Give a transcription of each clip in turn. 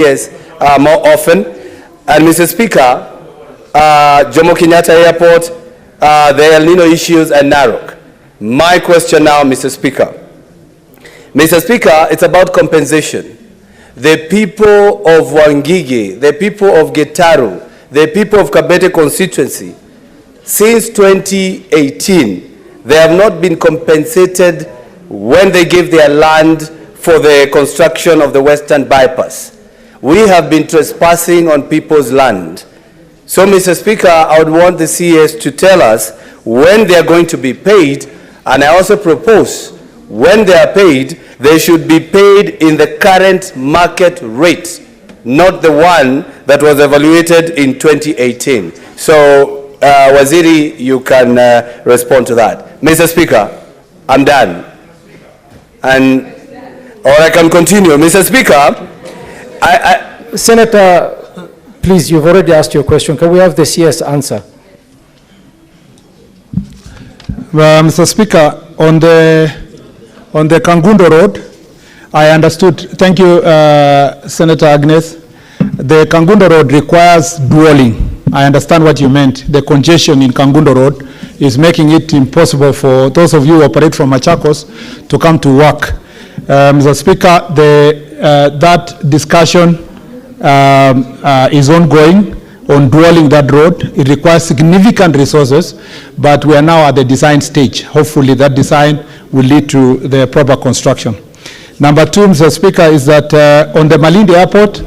Yes, more often. And Mr. Speaker, Jomo Kenyatta Airport, the El Nino issues, and Narok. My question now, Mr. Speaker. Mr. Speaker, it's about compensation. The people of Wangige, the people of Getaru, the people of Kabete constituency, since 2018, they have not been compensated when they gave their land for the construction of the Western Bypass. We have been trespassing on people's land. So, Mr. Speaker, I would want the CS to tell us when they are going to be paid, and I also propose when they are paid, they should be paid in the current market rate, not the one that was evaluated in 2018. So, Waziri, you can respond to that. Mr. Speaker, I'm done. Or I can continue. Mr. Speaker, Senator, please, you've already asked your question. Can we have the CS answer? Well, Mr. Speaker, on the Kangundo Road, I understood. Thank you, Senator Agnes. The Kangundo Road requires dualling. I understand what you meant. The congestion in Kangundo Road is making it impossible for those of you who operate from Machakos to come to work. Mr. Speaker, that discussion is ongoing on dualling that road. It requires significant resources, but we are now at the design stage. Hopefully that design will lead to the proper construction. Number two, Mr. Speaker, is that on the Malindi Airport,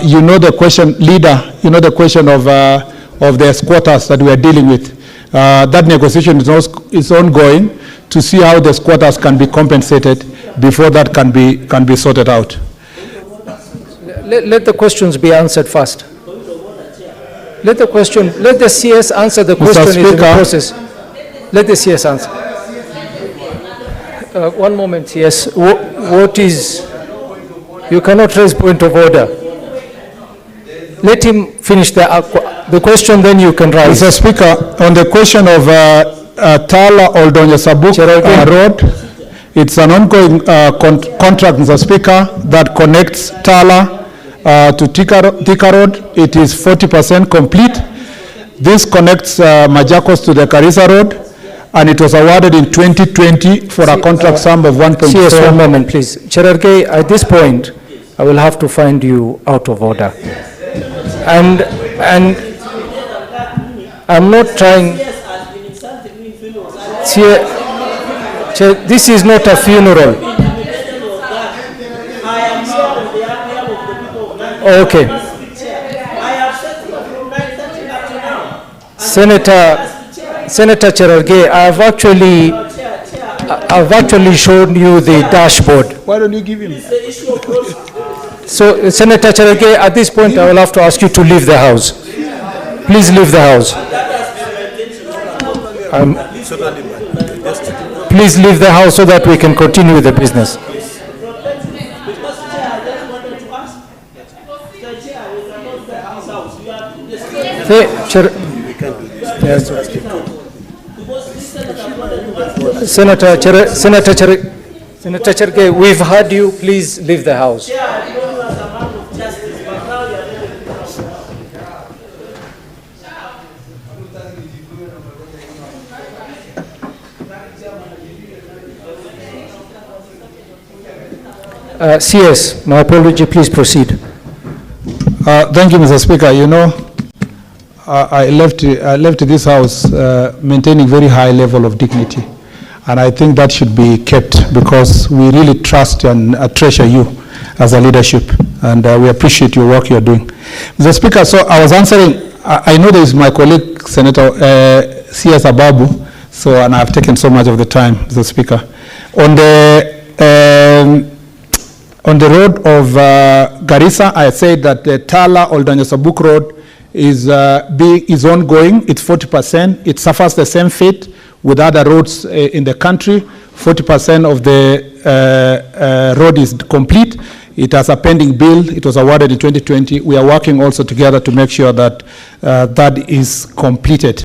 you know the question, leader, you know the question of the squatters that we are dealing with. That negotiation is ongoing to see how the squatters can be compensated before that can be sorted out. Let the questions be answered first. Let the CS answer the question. Is in the process. Let the CS answer. One moment, CS. What is, you cannot raise point of order. Let him finish the question, then you can rise. Mr. Speaker, on the question of Tala Oldonyo Sabuk Road, it's an ongoing contract, Mr. Speaker, that connects Tala to Thika Road. It is 40% complete. This connects Majakos to the Karisa Road, and it was awarded in 2020 for a contract sum of 1.4. Yes, one moment, please. Cherargei, at this point, I will have to find you out of order. And I'm not trying. This is not a funeral. Okay. Senator Cherargei, I've actually shown you the dashboard. Why don't you give him? So, Senator Cherargei, at this point, I will have to ask you to leave the House. Please leave the House. Please leave the House so that we can continue with the business. Senator Cherargei, we've heard you. Please leave the House. CS, my apology, please proceed. Thank you, Mr. Speaker. You know, I left this House maintaining very high level of dignity, and I think that should be kept because we really trust and treasure you as a leadership, and we appreciate your work you're doing. Mr. Speaker, so I was answering, I know there is my colleague, Senator C.S. Ababu, so, and I've taken so much of the time, Mr. Speaker. On the road of Garissa, I said that the Tala Oldonyo Sabuk Road is ongoing. It's 40%. It suffers the same fate with other roads in the country. 40% of the road is complete. It has a pending bill. It was awarded in 2020. We are working also together to make sure that that is completed.